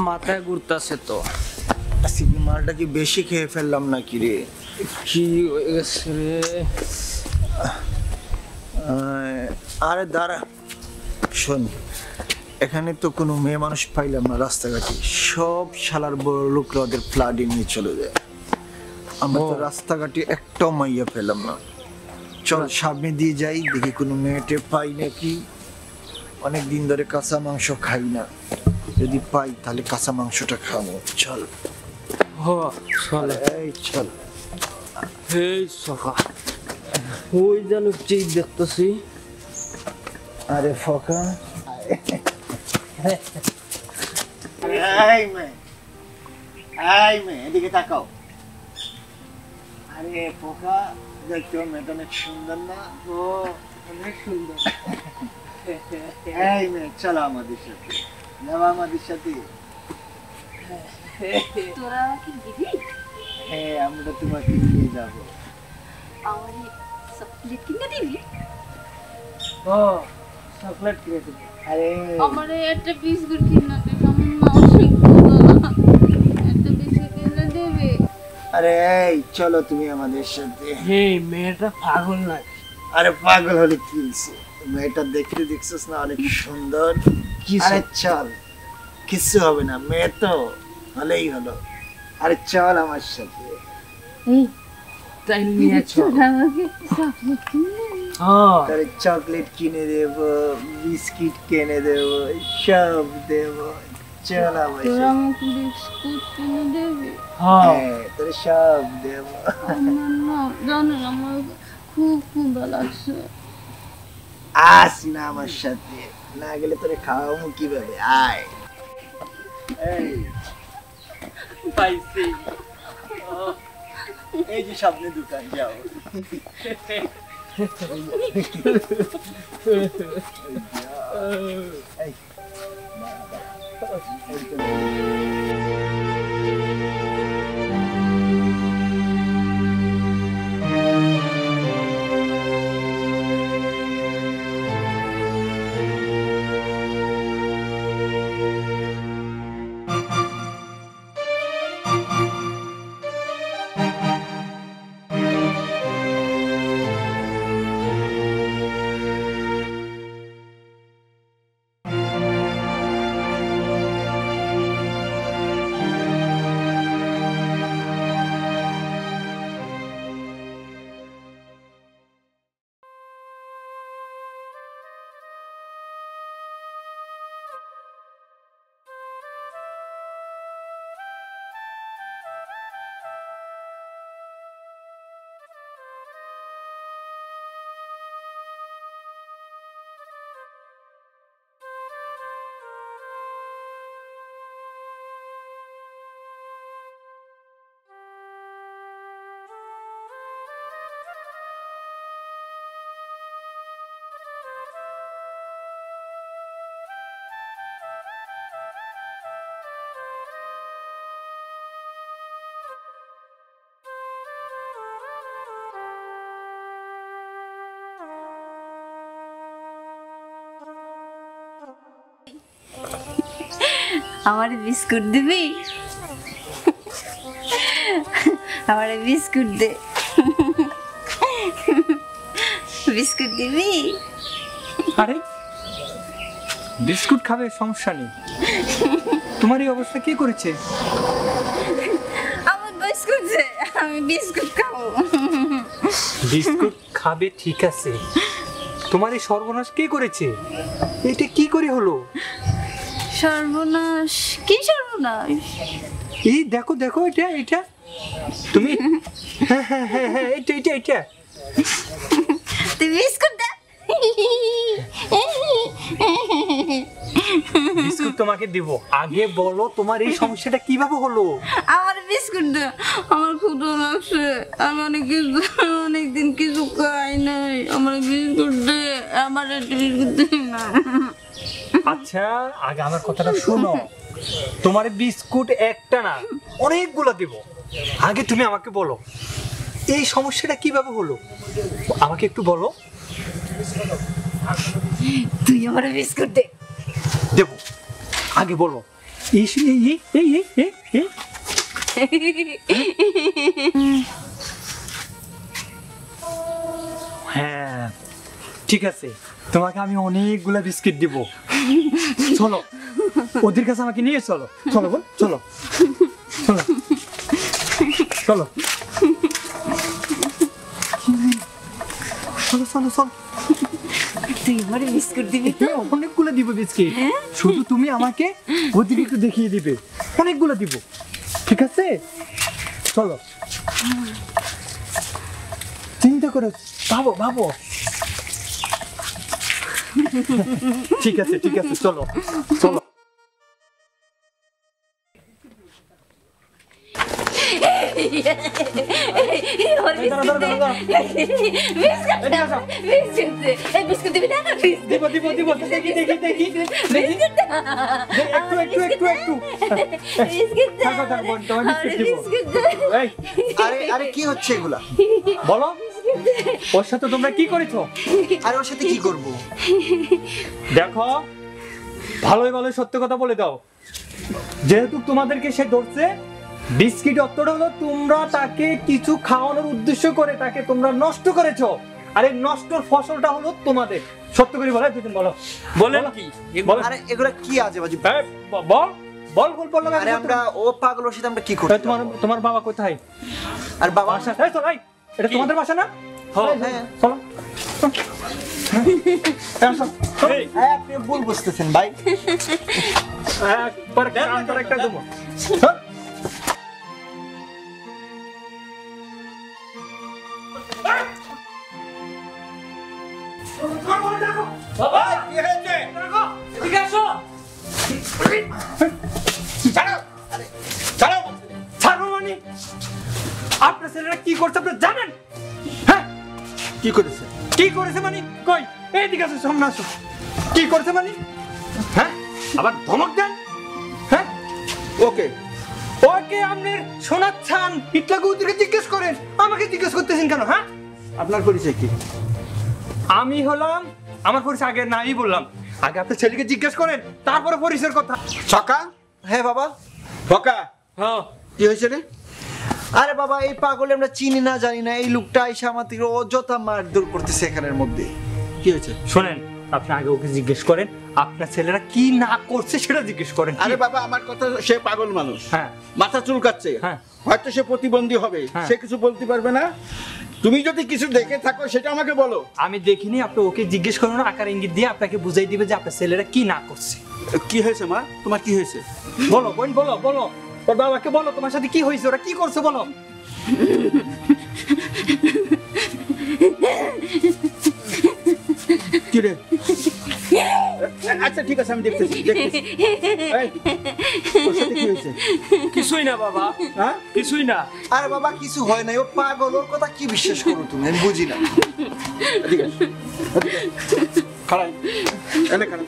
মাথায় ঘুরতেছে তো। আজকে মালটা কি বেশি খেয়ে ফেললাম নাকি রে? কি হয়ে গেছে রে? আরে দাঁড়া, শোন, এখানে তো কোনো মেয়ে মানুষ পাইলাম না রাস্তাঘাটে, সব শালার বড় লোকরা ওদের ফ্ল্যাটে নিয়ে চলে যায়। আমরা তো রাস্তাঘাটে একটাও মাইয়া পেলাম না। চল সামনে দিয়ে যাই, দেখি কোনো মেয়েটে পাই নাকি। অনেক দিন ধরে কাঁচা মাংস খাই না, যদি পাই তাহলে কাঁচা মাংসটা খাবো। চল চল এই চল। এই সকা ওই যেন ঠিক দেখতেছি। আরে ফকা, এদিকে তাকাও। আরে ফকা, দেখছো মেয়েটা অনেক সুন্দর না? ও অনেক সুন্দর। এই মেয়ে, চলো আমাদের সাথে, যাও আমাদের সাথে। তোরা কি দিবি? হ্যাঁ, আমরা তোমাকে নিয়ে যাবো। আমার চকলেট কিনে দিবি? ও চকলেট কিনে দিবি? আরে আমার একটা বিস্কুট কিনে দে, একটা বিস্কুট কিনে দেবে? আরে এই চলো তুমি আমাদের সাথে। এই মেয়েটা পাগল নাকি? আরে পাগল হলে কি হয়েছে? মেয়েটা দেখতে দেখছিস না অনেক সুন্দর? আরে চল, কিচ্ছু হবে না, মেয়ে তো হলেই হলো। আরে চল আমার সাথে। তাই নিয়ে চল। আমাকে চকলেট কিনে দিবি? তাহলে চকলেট কিনে দেব, বিস্কিট কিনে দেব, সব দেব। চল আমার তোরা সাথে। আমাকে বিস্কুট কিনে দেবে? হ্যাঁ, তোরে সব দেব। আমার না জানেন, আমার খুব ক্ষুধা লাগছে। আস না আমার সাথে, না গেলে তোরে খাওয়াবো কিভাবে? আয়। এই পাইছি। এই যে সামনে দোকান, যাও। এই, আমার বিস্কুট দিবি? আমার বিস্কুট দে, বিস্কুট দিবি? আরে বিস্কুট খাবে, সমস্যা নেই। তোমার এই অবস্থা কে করেছে? আমার বিস্কুট দে, আমি বিস্কুট খাবো। বিস্কুট খাবে ঠিক আছে, তোমার এই সর্বনাশ কে করেছে? এটা কি করে হলো? সর্বনাশ? কি সর্বনাশ? এই দেখো দেখো, এটা এটা তুমি, হ্যাঁ হ্যাঁ হ্যাঁ হ্যাঁ, এটা এটা এটা তুই বিস্কুট দে। বিস্কুট তোমাকে দিব, আগে বলো তোমার এই সমস্যাটা কিভাবে হলো? আমার বিস্কুট দে, আমার ক্ষুধা লাগছে, আমি অনেকদিন কিছু খাই নাই, আমার বিস্কুট দে, আমার একটা বিস্কুট দে না। আচ্ছা আগে আমার কথাটা শোনো, তোমার বিস্কুট একটা না অনেকগুলো দেব, আগে তুমি আমাকে বলো এই সমস্যাটা কিভাবে হলো, আমাকে একটু বলো। তুই আমার বিস্কুট দে। দেব, আগে বলো হ্যাঁ ঠিক আছে, তোমাকে আমি অনেকগুলা বিস্কিট দিব। চলো ওদের কাছে আমাকে নিয়ে চলো, চলো বোন চলো চলো চলো চলো চলো চলো। তুই আমার বিস্কুট দিবি তো? অনেকগুলো দিব বিস্কিট, শুধু তুমি আমাকে ওদের একটু দেখিয়ে দিবে, অনেকগুলো দিব, ঠিক আছে? চলো, চিন্তা করে ভাবো ভাবো। ঠিক আছে ঠিক আছে, চলো চলো। বিস্কুট দিবি না? দিব দিব দিব, দেখি দেখি দেখি দেখি, একটু একটু একটু একটু থাকো থাকো বোন, তোমার বিস্কুট দিব। এই আরে আরে কি হচ্ছে এগুলা? বলো, ওর সাথে তোমরা কি করেছো? আরে ওর সাথে কি করব? দেখো, ভালোই ভালোই সত্য কথা বলে দাও। যেহেতু তোমাদেরকে সে ধরছে, বিস্কিট অর্থটা হলো তোমরা তাকে কিছু খাওয়ানোর উদ্দেশ্য করে তাকে তোমরা নষ্ট করেছো, আর এই নষ্টর ফসলটা হলো তোমাদের। সত্য করে বলো, দুজন বলো, বলেন কি? আরে এগুলা কি আজে বাজে? বল বল বল বল। আরে আমরা ও পাগল, ওর সাথে আমরা কি করতে? তোমার তোমার বাবা কোথায়? আর বাবা বাসা? এই চল, এই এটা তোমাদের বাসা না? হ্যাঁ চলো আপনি ভুল বুঝতেছেন ভাই। একবার কান ধরে একটা দেবো। আপনার ছেলেরা কি করছে আপনি জানেন? হ্যাঁ কি করেছে? কি করেছে মানে? কই এইদিকে আসো, সামনে আসো। কি করেছে মানে? হ্যাঁ আবার ধমক দেন? হ্যাঁ ওকে ওকে আপনি শোনাচ্ছেন, ইটলাকে ওদেরকে জিজ্ঞেস করেন, আমাকে জিজ্ঞেস করতেছেন কেন? হ্যাঁ আপনার পরিচয় কি? আমি হলাম, আমার পরিচয় আগে নাই বললাম, আগে আপনার ছেলেকে জিজ্ঞেস করেন, তারপরে পরিচয়ের কথা। ছকা? হ্যাঁ বাবা। বকা। হ্যাঁ। কি হয়েছে রে? আরে বাবা, এই পাগলে আমরা চিনি না জানি না, এই লোকটা এসে আমাদের অযথা মারধর করতেছে এখানের মধ্যে। কি হয়েছে? শোনেন, আপনি আগে ওকে জিজ্ঞেস করেন, আপনার ছেলেরা কি না করছে সেটা জিজ্ঞেস করেন। আরে বাবা, আমার কথা, সে পাগল মানুষ, হ্যাঁ মাথা চুলকাচ্ছে, হ্যাঁ হয়তো সে প্রতিবন্ধী হবে, হ্যাঁ। সে কিছু বলতে পারবে না। তুমি যদি কিছু দেখে থাকো সেটা আমাকে বলো। আমি দেখিনি, আপনি ওকে জিজ্ঞেস করুন, আকার ইঙ্গিত দিয়ে আপনাকে বুঝাই দিবে যে আপনার ছেলেরা কি না করছে। কি হয়েছে মা? তোমার কি হয়েছে? বলো বোন, বলো বলো, তোর বাবাকে বলো তোমার সাথে কি হয়েছে, ওরা কি করছে বলো। কি রে? আচ্ছা ঠিক আছে, আমি দেখতেছি দেখতেছি। এই, তোর সাথে কি হয়েছে? কিছুই না বাবা, হ্যাঁ কিছুই না। আরে বাবা কিছু হয় না, ও পাগল, ওর কথা কি বিশ্বাস করো তুমি? আমি বুঝি না। এদিকে আয়, এদিকে আয়। খাড়াই, এনে খাড়াই।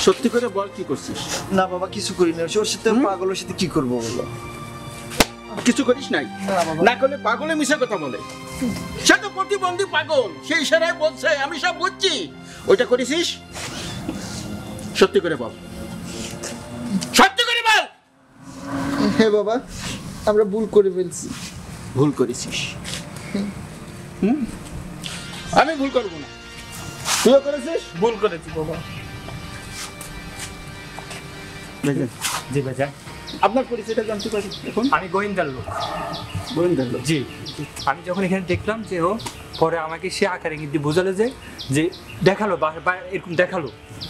সত্যি করে বল, কি করছিস? না বাবা কিছু করি না, ওর সাথে পাগল, ওর সাথে কি করবো বলো? কিছু করিস নাই? না বাবা। না করলে পাগলে মিশে কথা বলে। সে তো প্রতিবন্ধী পাগল, সেই ইশারায় বলছে, আমি সব বুঝছি। ওইটা করেছিস? সত্যি করে বল, সত্যি করে বল। হ্যাঁ বাবা, আমরা ভুল করে ফেলছি। ভুল করেছিস? আমি ভুল করবো না, তুইও করেছিস? ভুল করেছি বাবা। জি ভাইজান, আপনার পরিচয়টা জানতে পারি এখন? আমি গোয়েন্দার লোক। গোয়েন্দার লোক? জি, আমি যখন এখানে দেখলাম যে ও, পরে আমাকে সে আকারে ইঙ্গিত দিয়ে বোঝালো যে যে দেখালো বা এরকম দেখালো,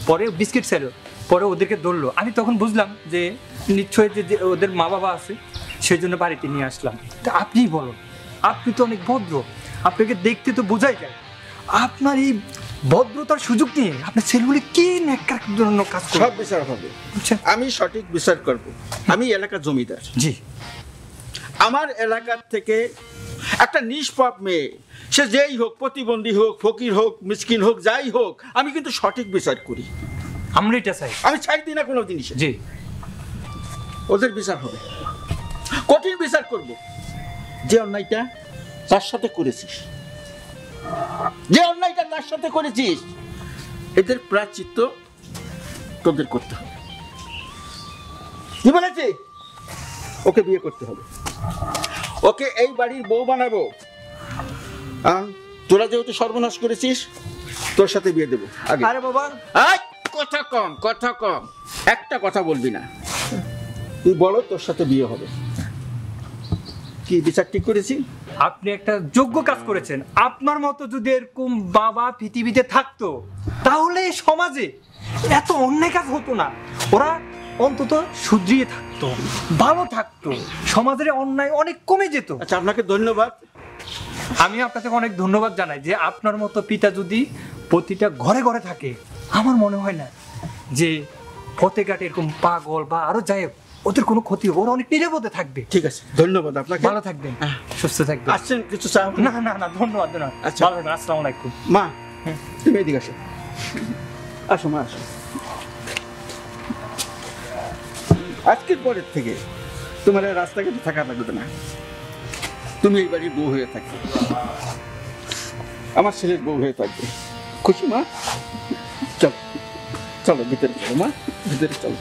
পরে বিস্কিট চাইলো, পরে ওদেরকে ধরলো। আমি তখন বুঝলাম যে নিশ্চয়ই যে ওদের মা বাবা আছে, সেই জন্য বাড়িতে নিয়ে আসলাম। তা আপনিই বলুন, আপনি তো অনেক ভদ্র, আপনাকে দেখতে তো বোঝাই যায়, আপনার এই ভদ্রতার সুযোগ নিয়ে আপনার ছেলেগুলি কি নেককার জন্য কাজ সব করে? বিচার হবে, বুঝছেন? আমি সঠিক বিচার করব। আমি এলাকার জমিদার, জি, আমার এলাকার থেকে একটা নিষ্পাপ মেয়ে, সে যেই হোক, প্রতিবন্ধী হোক, ফকির হোক, মিসকিন হোক, যাই হোক, আমি কিন্তু সঠিক বিচার করি। আমরা এটা চাই। আমি ছাড় দিই না কোনো জিনিসে। জি, ওদের বিচার হবে, কঠিন বিচার করব। যে অন্যায়টা তার সাথে করেছিস, যে অন্যায়টা তার সাথে করেছিস, এদের প্রায়শ্চিত্ত তোদের করতে হবে। কি বলেছি? ওকে বিয়ে করতে হবে, ওকে এই বাড়ির বউ বানাবো। তোরা যেহেতু সর্বনাশ করেছিস, তোর সাথে বিয়ে দেবো আগে। আরে বাবা, আয়, কথা কম, কথা কম, একটা কথা বলবি না। তুই বলো, তোর সাথে বিয়ে হবে। কি বিচার ঠিক করেছি? আপনি একটা যোগ্য কাজ করেছেন। আপনার মতো যদি এরকম বাবা পৃথিবীতে থাকতো, তাহলে এই সমাজে এত অন্যায় কাজ হতো না। ওরা অন্তত শুধরিয়ে থাকতো, ভালো থাকতো, সমাজের অন্যায় অনেক কমে যেত। আচ্ছা, আপনাকে ধন্যবাদ। আমি আপনাকে অনেক ধন্যবাদ জানাই যে আপনার মতো পিতা যদি প্রতিটা ঘরে ঘরে থাকে, আমার মনে হয় না যে পথে ঘাটে এরকম পাগল বা আরো যাই হোক ওদের কোনো ক্ষতি হবে। ওরা অনেক নিরাপদে থাকবে। ঠিক আছে, ধন্যবাদ আপনাকে। ভালো থাকবেন, সুস্থ থাকবেন। আসছেন কিছু চা? না না না, ধন্যবাদ ধন্যবাদ। আচ্ছা। ভালো থাকবেন। আসসালামু আলাইকুম। মা, তুমি এদিকে আসো। আসো মা, আসো। আজকের পরের থেকে তোমার আর রাস্তাঘাটে থাকা লাগবে না। তুমি এই বাড়ির বউ হয়ে থাকবে, আমার ছেলের বউ হয়ে থাকবে। খুশি মা? চলো চলো, ভিতরে চলো মা, ভিতরে চলো।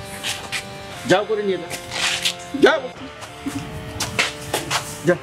যাও করে নিয়ে যাও, যাও, যাও।